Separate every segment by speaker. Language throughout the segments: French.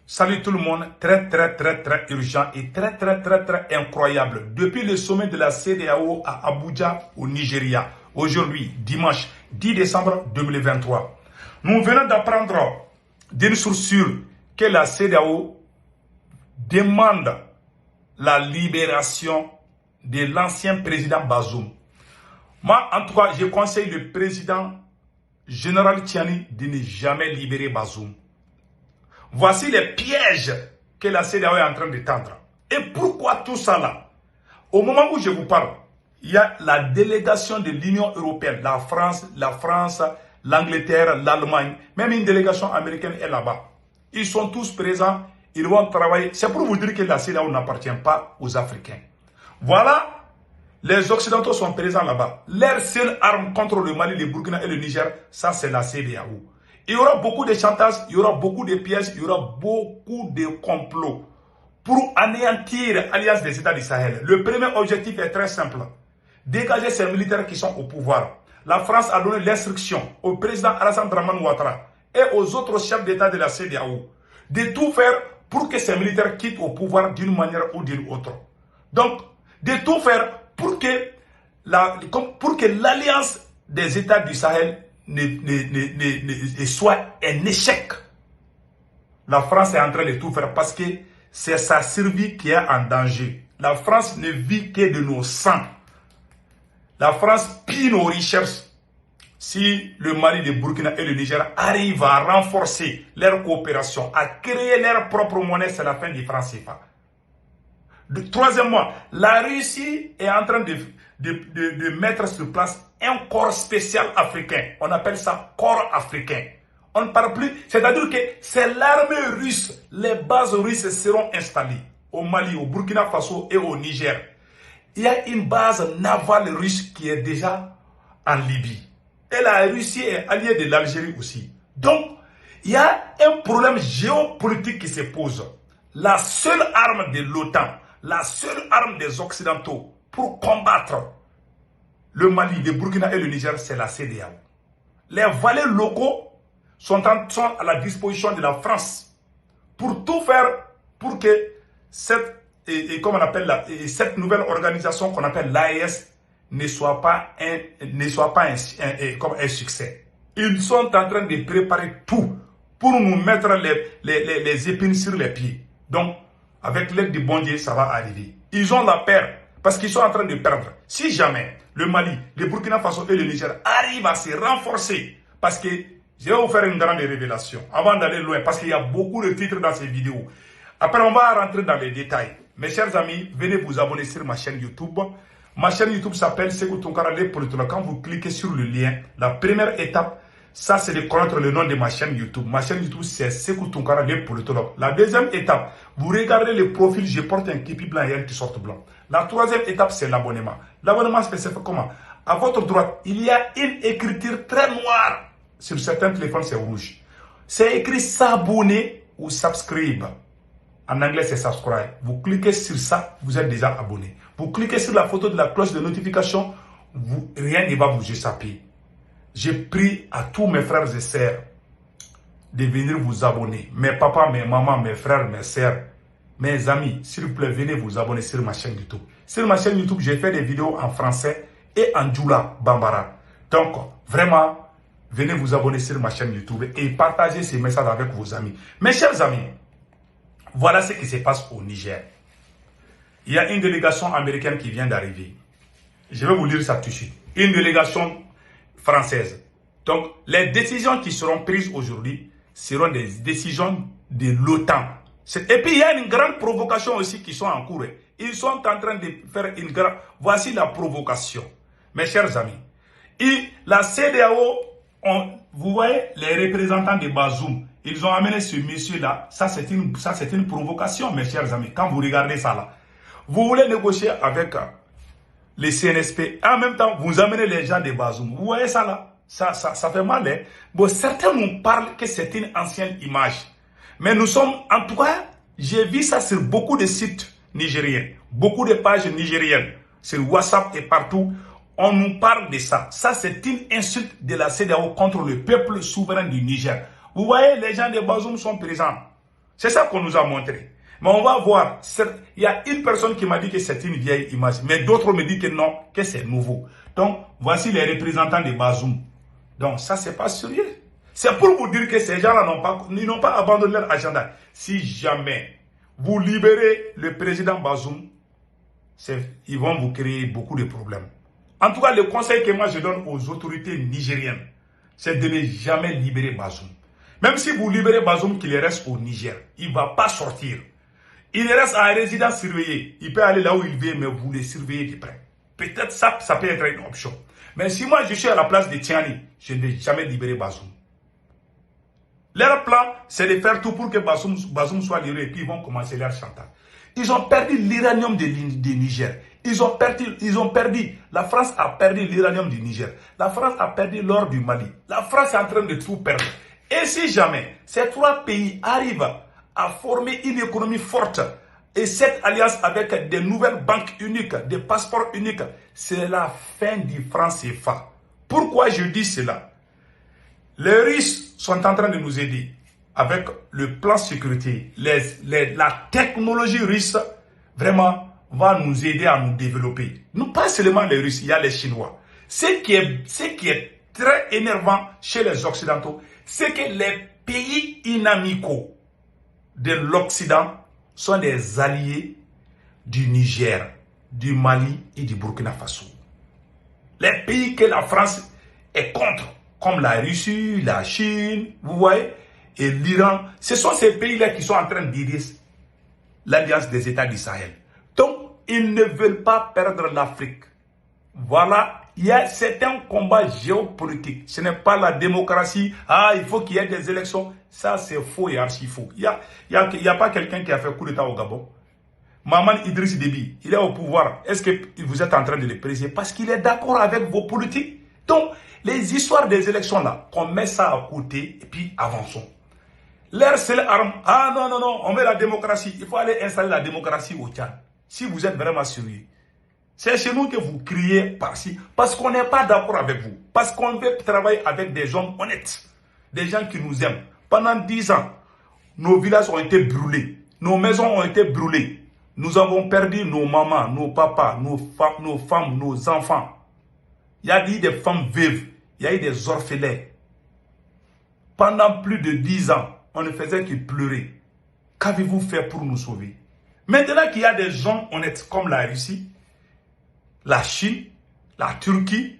Speaker 1: Salut tout le monde, très urgent et très incroyable. Depuis le sommet de la CEDEAO à Abuja au Nigeria, aujourd'hui, dimanche 10 décembre 2023, nous venons d'apprendre d'une source sûre que la CEDEAO demande la libération de l'ancien président Bazoum. Moi, en tout cas, je conseille le président général Tiani de ne jamais libérer Bazoum. Voici les pièges que la CEDEAO est en train de tendre. Et pourquoi tout ça là? Au moment où je vous parle, il y a la délégation de l'Union européenne, la France, l'Angleterre, l'Allemagne, même une délégation américaine est là-bas. Ils sont tous présents, ils vont travailler. C'est pour vous dire que la CEDEAO n'appartient pas aux Africains. Voilà, les Occidentaux sont présents là-bas. Leur seule arme contre le Mali, le Burkina et le Niger, ça c'est la CEDEAO. Il y aura beaucoup de chantage, il y aura beaucoup de pièges, il y aura beaucoup de complots pour anéantir l'Alliance des États du Sahel. Le premier objectif est très simple. Dégager ces militaires qui sont au pouvoir. La France a donné l'instruction au président Alassane Dramane Ouattara et aux autres chefs d'État de la CEDEAO de tout faire pour que ces militaires quittent au pouvoir d'une manière ou d'une autre. Donc, de tout faire pour que l'Alliance des États du Sahel soit un échec. La France est en train de tout faire parce que c'est sa survie qui est en danger. La France ne vit que de nos sangs. La France pille nos richesses. Si le Mali, le Burkina et le Niger arrivent à renforcer leur coopération, à créer leur propre monnaie, c'est la fin du franc CFA. Troisièmement, la Russie est en train de mettre sur place un corps spécial africain. On appelle ça corps africain. On ne parle plus, c'est-à-dire que c'est l'armée russe. Les bases russes seront installées au Mali, au Burkina Faso et au Niger. Il y a une base navale russe qui est déjà en Libye. Et la Russie est alliée de l'Algérie aussi. Donc, il y a un problème géopolitique qui se pose. La seule arme de l'OTAN, la seule arme des Occidentaux pour combattre le Mali, le Burkina et le Niger, c'est la CEDEAO. Les valets locaux sont à la disposition de la France pour tout faire pour que cette nouvelle organisation qu'on appelle l'AES ne soit pas un succès. Ils sont en train de préparer tout pour nous mettre les épines sur les pieds. Donc, avec l'aide du bon Dieu, ça va arriver. Ils ont la peur parce qu'ils sont en train de perdre. Si jamais le Mali, le Burkina Faso et le Niger arrivent à se renforcer, parce que je vais vous faire une grande révélation avant d'aller loin, parce qu'il y a beaucoup de titres dans ces vidéos. Après, on va rentrer dans les détails. Mes chers amis, venez vous abonner sur ma chaîne YouTube. Ma chaîne YouTube s'appelle Sekou Tounkara les politologues. Quand vous cliquez sur le lien, la première étape, ça c'est de connaître le nom de ma chaîne YouTube. Ma chaîne YouTube c'est Sekou Tounkara les politologues. La deuxième étape, vous regardez le profil, je porte un képi blanc et un t-shirt blanc. La troisième étape c'est l'abonnement. L'abonnement se fait comment? À votre droite, il y a une écriture très noire. Sur certains téléphones c'est rouge. C'est écrit s'abonner ou subscribe. En anglais, c'est subscribe. Vous cliquez sur ça, vous êtes déjà abonné. Vous cliquez sur la photo de la cloche de notification, rien ne va vous échapper. Je prie à tous mes frères et sœurs de venir vous abonner. Mes papas, mes mamans, mes frères, mes sœurs, mes amis, s'il vous plaît, venez vous abonner sur ma chaîne YouTube. Sur ma chaîne YouTube, j'ai fait des vidéos en français et en Djoula Bambara. Donc, vraiment, venez vous abonner sur ma chaîne YouTube et partagez ces messages avec vos amis. Mes chers amis, voilà ce qui se passe au Niger. Il y a une délégation américaine qui vient d'arriver. Je vais vous lire ça tout de suite. Une délégation française. Donc, les décisions qui seront prises aujourd'hui seront des décisions de l'OTAN. Et puis, il y a une grande provocation aussi qui sont en cours. Ils sont en train de faire une grande... Voici la provocation. Mes chers amis. Et la CEDEAO, vous voyez les représentants de Bazoum. Ils ont amené ce monsieur-là. Ça, c'est une provocation, mes chers amis. Quand vous regardez ça là. Vous voulez négocier avec les CNSP. En même temps, vous amenez les gens de Bazoum. Vous voyez ça là? Ça fait mal. Hein? Bon, certains nous parlent que c'est une ancienne image. Mais nous sommes, en tout cas, j'ai vu ça sur beaucoup de sites nigériens. Beaucoup de pages nigériennes. Sur WhatsApp et partout. On nous parle de ça. Ça, c'est une insulte de la CEDEAO contre le peuple souverain du Niger. Vous voyez, les gens de Bazoum sont présents. C'est ça qu'on nous a montré. Mais on va voir, il y a une personne qui m'a dit que c'est une vieille image, mais d'autres me disent que non, que c'est nouveau. Donc, voici les représentants de Bazoum. Donc, ça, c'est pas sérieux. C'est pour vous dire que ces gens-là n'ont pas abandonné leur agenda. Si jamais vous libérez le président Bazoum, ils vont vous créer beaucoup de problèmes. En tout cas, le conseil que moi je donne aux autorités nigériennes, c'est de ne jamais libérer Bazoum. Même si vous libérez Bazoum, qu'il reste au Niger, il ne va pas sortir. Il reste en résidence surveillée. Il peut aller là où il veut, mais vous le surveillez de près. Peut-être ça peut être une option. Mais si moi je suis à la place de Tiani, je ne vais jamais libérer Bazoum. Leur plan, c'est de faire tout pour que Bazoum soit libéré et puis ils vont commencer leur chantage. Ils ont perdu l'uranium de Niger. Ils ont perdu. La France a perdu l'uranium du Niger. La France a perdu l'or du Mali. La France est en train de tout perdre. Et si jamais ces trois pays arrivent à former une économie forte et cette alliance avec des nouvelles banques uniques, des passeports uniques, c'est la fin du franc CFA. Pourquoi je dis cela? Les Russes sont en train de nous aider avec le plan sécurité. La technologie russe vraiment va nous aider à nous développer. Non pas seulement les Russes, il y a les Chinois. Ce qui est très énervant chez les Occidentaux, c'est que les pays inamicaux de l'Occident sont des alliés du Niger, du Mali et du Burkina Faso. Les pays que la France est contre, comme la Russie, la Chine, vous voyez, et l'Iran, ce sont ces pays-là qui sont en train d'aider l'Alliance des États du Sahel. Donc, ils ne veulent pas perdre l'Afrique. Voilà, c'est un combat géopolitique. Ce n'est pas la démocratie. Ah, il faut qu'il y ait des élections. Ça, c'est faux et archi faux. Il y a pas quelqu'un qui a fait coup d'État au Gabon. Maman Idriss Déby, il est au pouvoir. Est-ce que vous êtes en train de le présider? Parce qu'il est d'accord avec vos politiques. Donc, les histoires des élections là, qu'on met ça à côté et puis avançons. Leur seule arme, ah non, non, non, on veut la démocratie. Il faut aller installer la démocratie au Tchad. Si vous êtes vraiment sérieux. C'est chez nous que vous criez par-ci. Parce qu'on n'est pas d'accord avec vous. Parce qu'on veut travailler avec des hommes honnêtes. Des gens qui nous aiment. Pendant 10 ans, nos villages ont été brûlés. Nos maisons ont été brûlées. Nous avons perdu nos mamans, nos papas, nos femmes, nos enfants. Il y a eu des femmes veuves. Il y a eu des orphelins. Pendant plus de 10 ans, on ne faisait que pleurer. Qu'avez-vous fait pour nous sauver? Maintenant qu'il y a des gens honnêtes comme la Russie, la Chine, la Turquie,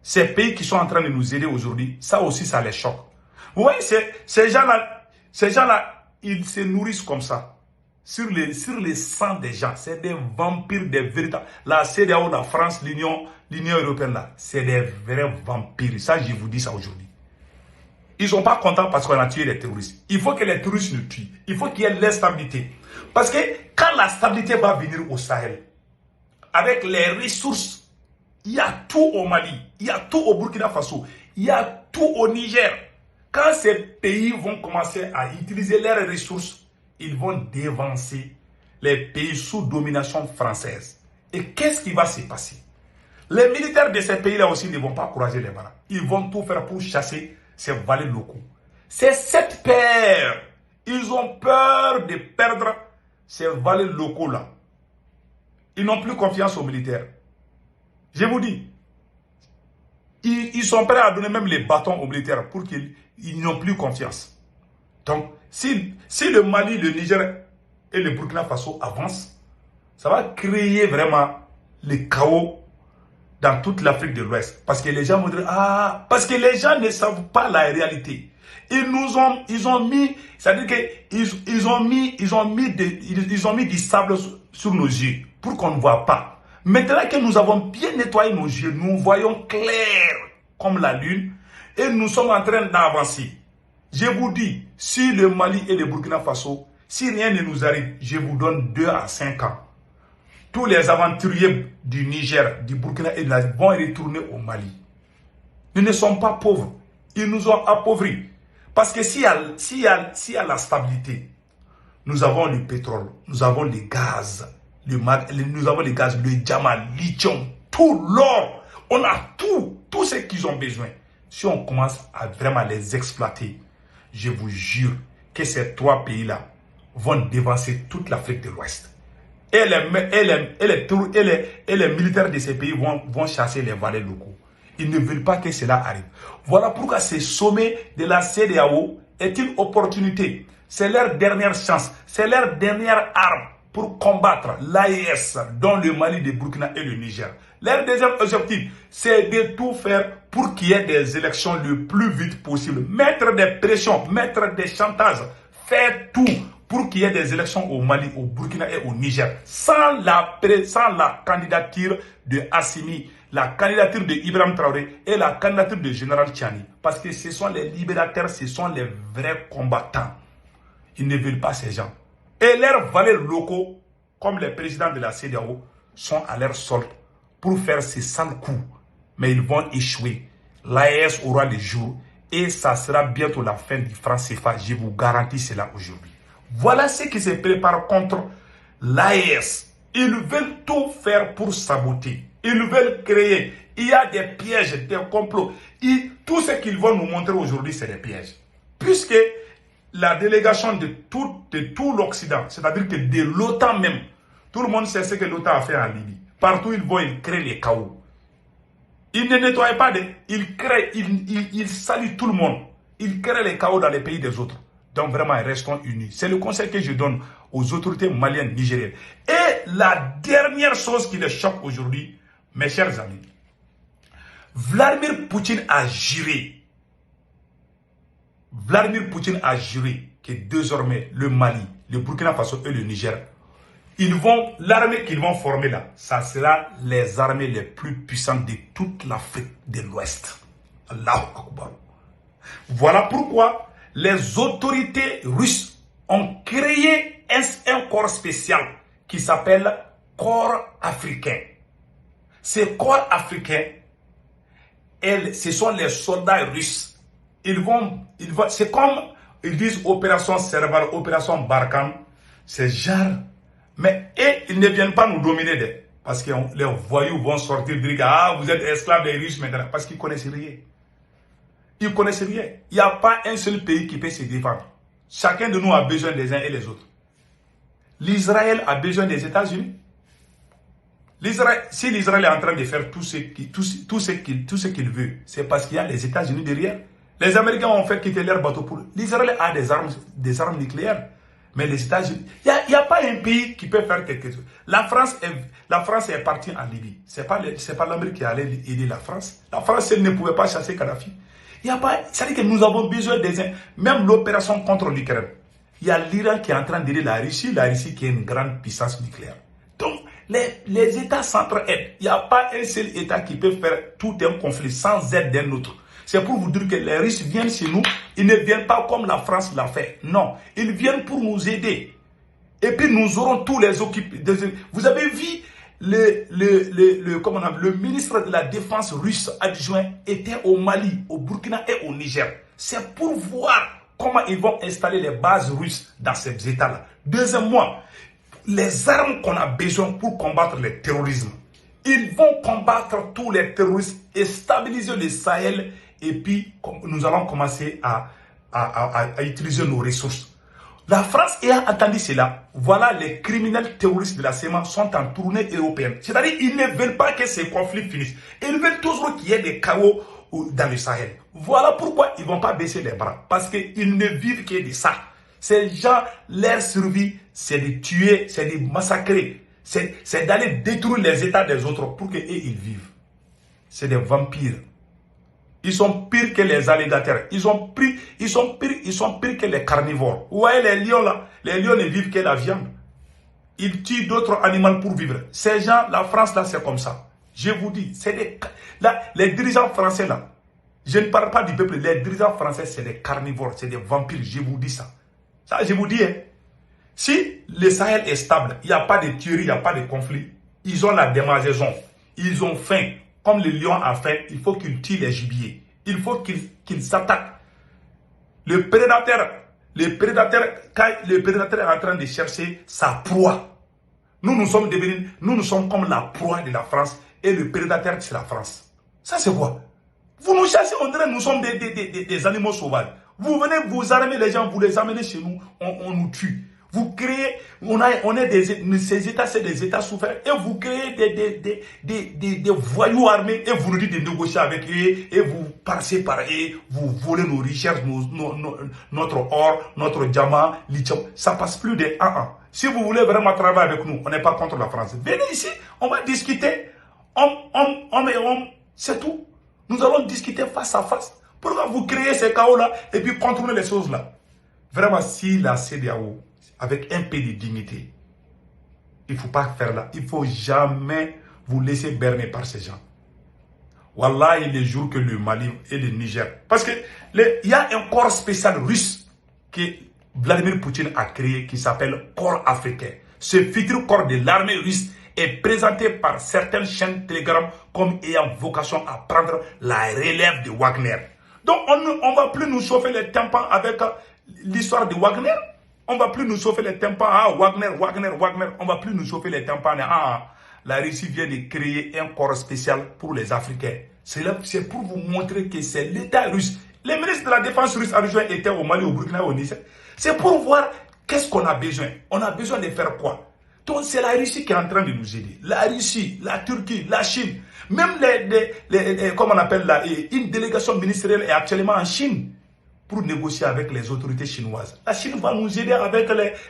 Speaker 1: ces pays qui sont en train de nous aider aujourd'hui, ça aussi, ça les choque. Vous voyez, ces gens-là, ils se nourrissent comme ça. Sur les sangs des gens. C'est des vampires, des véritables. La CEDEAO, la France, l'Union européenne, là, c'est des vrais vampires. Ça, je vous dis ça aujourd'hui. Ils ne sont pas contents parce qu'on a tué les terroristes. Il faut que les terroristes nous tuent. Il faut qu'il y ait l'instabilité. Parce que quand la stabilité va venir au Sahel, avec les ressources, il y a tout au Mali, il y a tout au Burkina Faso, il y a tout au Niger. Quand ces pays vont commencer à utiliser leurs ressources, ils vont dévancer les pays sous domination française. Et qu'est-ce qui va se passer? Les militaires de ces pays-là aussi ne vont pas courager les bras. Ils vont tout faire pour chasser ces valets locaux. C'est cette peur. Ils ont peur de perdre ces valets locaux-là. Ils n'ont plus confiance aux militaires. Je vous dis, ils sont prêts à donner même les bâtons aux militaires pour qu'ils n'ont plus confiance. Donc, si le Mali, le Niger et le Burkina Faso avancent, ça va créer vraiment le chaos dans toute l'Afrique de l'Ouest. Parce que les gens vont dire, ah, parce que les gens ne savent pas la réalité. Ils ont mis, c'est-à-dire qu'ils ont mis du sable sur nos yeux pour qu'on ne voit pas. Maintenant que nous avons bien nettoyé nos yeux, nous voyons clair comme la lune et nous sommes en train d'avancer. Je vous dis, si le Mali et le Burkina Faso, si rien ne nous arrive, je vous donne 2 à 5 ans. Tous les aventuriers du Niger, du Burkina et de la vont retourner au Mali. Nous ne sommes pas pauvres. Ils nous ont appauvris. Parce que s'il y a la stabilité, nous avons le pétrole, nous avons le gaz, nous avons le gaz, le diamant, le lithium, tout l'or. On a tout ce qu'ils ont besoin. Si on commence à vraiment les exploiter, je vous jure que ces trois pays-là vont dévancer toute l'Afrique de l'Ouest. Et les militaires de ces pays vont chasser les valets locaux. Ils ne veulent pas que cela arrive. Voilà pourquoi ce sommet de la CEDEAO est une opportunité. C'est leur dernière chance. C'est leur dernière arme pour combattre l'AES dans le Mali, le Burkina et le Niger. Leur deuxième objectif, c'est de tout faire pour qu'il y ait des élections le plus vite possible. Mettre des pressions, mettre des chantages, faire tout pour qu'il y ait des élections au Mali, au Burkina et au Niger. Sans la candidature de Assimi, la candidature de Ibrahim Traoré et la candidature de Général Tchani. Parce que ce sont les libérateurs, ce sont les vrais combattants. Ils ne veulent pas ces gens. Et leurs valets locaux, comme les présidents de la CEDEAO, sont à leur solde pour faire ces sales coups. Mais ils vont échouer. L'AES aura le jour et ça sera bientôt la fin du franc CFA. Je vous garantis cela aujourd'hui. Voilà ce qui se prépare contre l'AES. Ils veulent tout faire pour saboter. Ils veulent créer. Il y a des pièges, des complots. Tout ce qu'ils vont nous montrer aujourd'hui, c'est des pièges. Puisque la délégation de tout l'Occident, c'est-à-dire que de l'OTAN même, tout le monde sait ce que l'OTAN a fait en Libye. Partout ils vont, ils créent les chaos. Ils ne nettoient pas, ils créent, ils saluent tout le monde. Ils créent les chaos dans les pays des autres. Donc vraiment, restons unis. C'est le conseil que je donne aux autorités maliennes, nigériennes. Et la dernière chose qui les choque aujourd'hui, mes chers amis, Vladimir Poutine a juré. Vladimir Poutine a juré que désormais le Mali, le Burkina Faso et le Niger, l'armée qu'ils vont former là, ça sera les armées les plus puissantes de toute l'Afrique de l'Ouest. Allahu Akbar. Voilà pourquoi les autorités russes ont créé un corps spécial qui s'appelle corps africain. Ce corps africain, ce sont les soldats russes. C'est comme ils disent opération Serval, opération Barkhane, c'est genre. Mais ils ne viennent pas nous dominer parce que les voyous vont sortir dire ah vous êtes esclaves des Russes maintenant parce qu'ils ne connaissent rien. Ils ne connaissent rien. Il n'y a pas un seul pays qui peut se défendre. Chacun de nous a besoin des uns et les autres. L'Israël a besoin des États-Unis. Si l'Israël est en train de faire tout ce qu'il veut, c'est parce qu'il y a les États-Unis derrière. Les Américains ont fait quitter leur bateau pour... L'Israël a des armes nucléaires. Mais les États-Unis... Il n'y a pas un pays qui peut faire quelque chose. La France est partie en Libye. Ce n'est pas l'Amérique qui allait aider la France. La France, elle ne pouvait pas chasser Kadhafi. C'est-à-dire que nous avons besoin même l'opération contre l'Ukraine. Il y a l'Iran qui est en train d'aider la Russie qui est une grande puissance nucléaire. Donc, les États s'entraident. Il n'y a pas un seul État qui peut faire tout un conflit sans aide d'un autre. C'est pour vous dire que les Russes viennent chez nous, ils ne viennent pas comme la France l'a fait. Non, ils viennent pour nous aider. Et puis nous aurons tous les occupés. Vous avez vu, le ministre de la Défense russe adjoint était au Mali, au Burkina et au Niger. C'est pour voir comment ils vont installer les bases russes dans ces États-là. Deuxièmement, les armes qu'on a besoin pour combattre le terrorisme. Ils vont combattre tous les terroristes et stabiliser le Sahel. Et puis, nous allons commencer à utiliser nos ressources. La France ayant attendu cela, voilà les criminels terroristes de la CEMA sont en tournée européenne. C'est-à-dire qu'ils ne veulent pas que ces conflits finissent. Ils veulent toujours qu'il y ait des chaos dans le Sahel. Voilà pourquoi ils ne vont pas baisser les bras. Parce qu'ils ne vivent que de ça. Ces gens, leur survie, c'est de tuer, c'est de massacrer. C'est d'aller détruire les États des autres pour qu'ils vivent. C'est des vampires. Ils sont pires que les alligators. Ils sont pires que les carnivores. Vous voyez les lions là? Les lions ne vivent que la viande. Ils tuent d'autres animaux pour vivre. Ces gens, la France là, c'est comme ça. Je vous dis, les dirigeants français là, je ne parle pas du peuple, les dirigeants français c'est des carnivores, c'est des vampires, je vous dis ça. Ça, je vous dis, hein. Si le Sahel est stable, il n'y a pas de tuerie, il n'y a pas de conflit, ils ont la démangeaison, ils ont faim. Comme le lion a faim, il faut qu'il tue les gibiers. Il faut qu'il s'attaque. Le prédateur, quand le prédateur est en train de chercher sa proie, nous sommes comme la proie de la France et le prédateur c'est la France. Ça c'est quoi? Vous nous chassez, on dirait que nous sommes des animaux sauvages. Vous venez vous armer les gens, vous les amenez chez nous, on nous tue. Vous créez, ces États, c'est des États souffrants. Et vous créez des voyous armés et vous nous dites de négocier avec eux et vous passez par eux, vous volez nos richesses, notre or, notre diamant, lithium. Ça passe plus de 1 an. Si vous voulez vraiment travailler avec nous, on n'est pas contre la France. Venez ici, on va discuter. Homme et homme, c'est tout. Nous allons discuter face à face. Pourquoi vous créez ces chaos-là et puis contrôler les choses-là? Vraiment, si la CEDEAO, avec un peu de dignité, il ne faut pas faire là. Il ne faut jamais vous laisser berner par ces gens. Wallah, il est les jours que le Mali et le Niger. Parce qu'il y a un corps spécial russe que Vladimir Poutine a créé qui s'appelle Corps africain. Ce futur corps de l'armée russe est présenté par certaines chaînes Telegram comme ayant vocation à prendre la relève de Wagner. Donc on ne va plus nous chauffer les tympans avec l'histoire de Wagner. On ne va plus nous chauffer les tympans. Ah, Wagner. On ne va plus nous chauffer les tympans. Ah, la Russie vient de créer un corps spécial pour les Africains. C'est pour vous montrer que c'est l'État russe. Les ministres de la Défense russe étaient au Mali, au Burkina, au Niger. C'est pour voir qu'est-ce qu'on a besoin. On a besoin de faire quoi? Donc c'est la Russie qui est en train de nous aider. La Russie, la Turquie, la Chine. Même comment on appelle là, une délégation ministérielle est actuellement en Chine pour négocier avec les autorités chinoises. La Chine va nous aider avec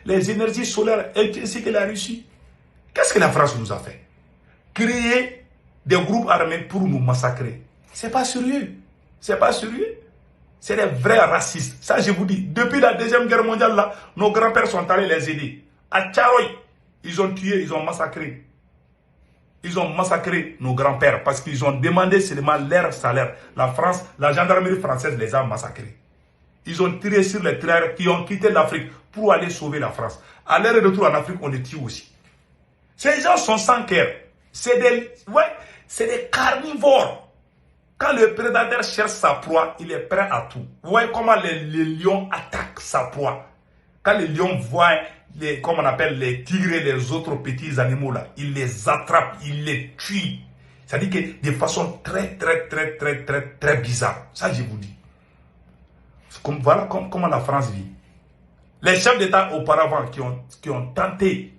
Speaker 1: les énergies solaires ainsi que la Russie. Qu'est-ce que la France nous a fait? Créer des groupes armés pour nous massacrer. C'est pas sérieux. C'est pas sérieux. C'est des vrais racistes. Ça, je vous dis. Depuis la Deuxième Guerre mondiale, là, nos grands-pères sont allés les aider. À Tcharoy, ils ont tué, ils ont massacré. Ils ont massacré nos grands-pères parce qu'ils ont demandé seulement leur salaire. La France, la gendarmerie française les a massacrés. Ils ont tiré sur les traîtres qui ont quitté l'Afrique pour aller sauver la France. À l'heure de retour en Afrique, on les tue aussi. Ces gens sont sans cœur. C'est des carnivores. Quand le prédateur cherche sa proie, il est prêt à tout. Vous voyez comment les lions attaquent sa proie. Quand les lions voient comme on appelle les tigres et les autres petits animaux là, ils les attrapent, ils les tuent. C'est-à-dire que de façon très bizarre. Ça, je vous dis. Voilà comment la France vit. Les chefs d'État auparavant qui ont tenté,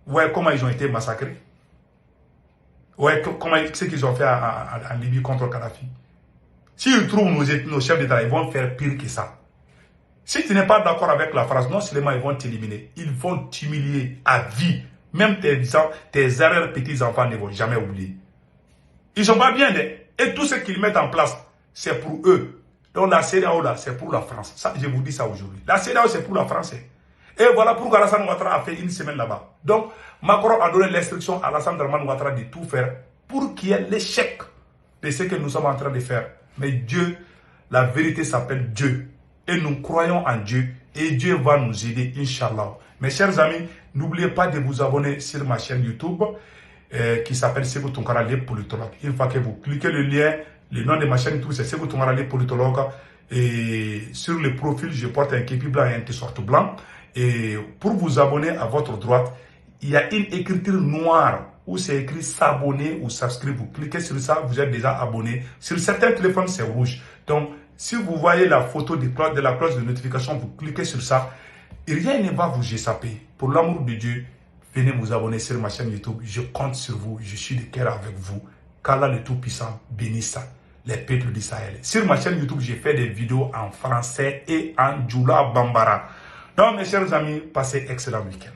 Speaker 1: vous voyez comment ils ont été massacrés. Vous voyez ce qu'ils ont fait en Libye contre Kadhafi. S'ils trouvent nos chefs d'État, ils vont faire pire que ça. Si tu n'es pas d'accord avec la France, non seulement ils vont t'éliminer, ils vont t'humilier à vie. Même tes arrière-petits-enfants ne vont jamais oublier. Ils sont pas bien, et tout ce qu'ils mettent en place, c'est pour eux. Donc la CEDEAO là, c'est pour la France. Ça, je vous dis ça aujourd'hui. La CEDEAO, c'est pour la France. Et voilà pourquoi Alassane Ouattara a fait une semaine là-bas. Donc, Macron a donné l'instruction à Alassane Ouattara de tout faire pour qu'il y ait l'échec de ce que nous sommes en train de faire. Mais Dieu, la vérité s'appelle Dieu. Et nous croyons en Dieu. Et Dieu va nous aider, Inch'Allah. Mes chers amis, n'oubliez pas de vous abonner sur ma chaîne YouTube qui s'appelle Sékou Tounkara, les politologues. Une fois que vous cliquez le lien, le nom de ma chaîne YouTube, c'est Sékou Tounkara, les politologues. Et sur le profil, je porte un képi blanc et un t-shirt blanc. Et pour vous abonner à votre droite, il y a une écriture noire où c'est écrit s'abonner ou subscrire. Vous cliquez sur ça, vous êtes déjà abonné. Sur certains téléphones, c'est rouge. Donc, si vous voyez la photo de la cloche de notification, vous cliquez sur ça. Et rien ne va vous échapper. Pour l'amour de Dieu, venez vous abonner sur ma chaîne YouTube. Je compte sur vous. Je suis de cœur avec vous. Qu'Allah le Tout-Puissant bénisse les peuples d'Israël. Sur ma chaîne YouTube, j'ai fait des vidéos en français et en Djoula Bambara. Donc, mes chers amis, passez excellent week-end.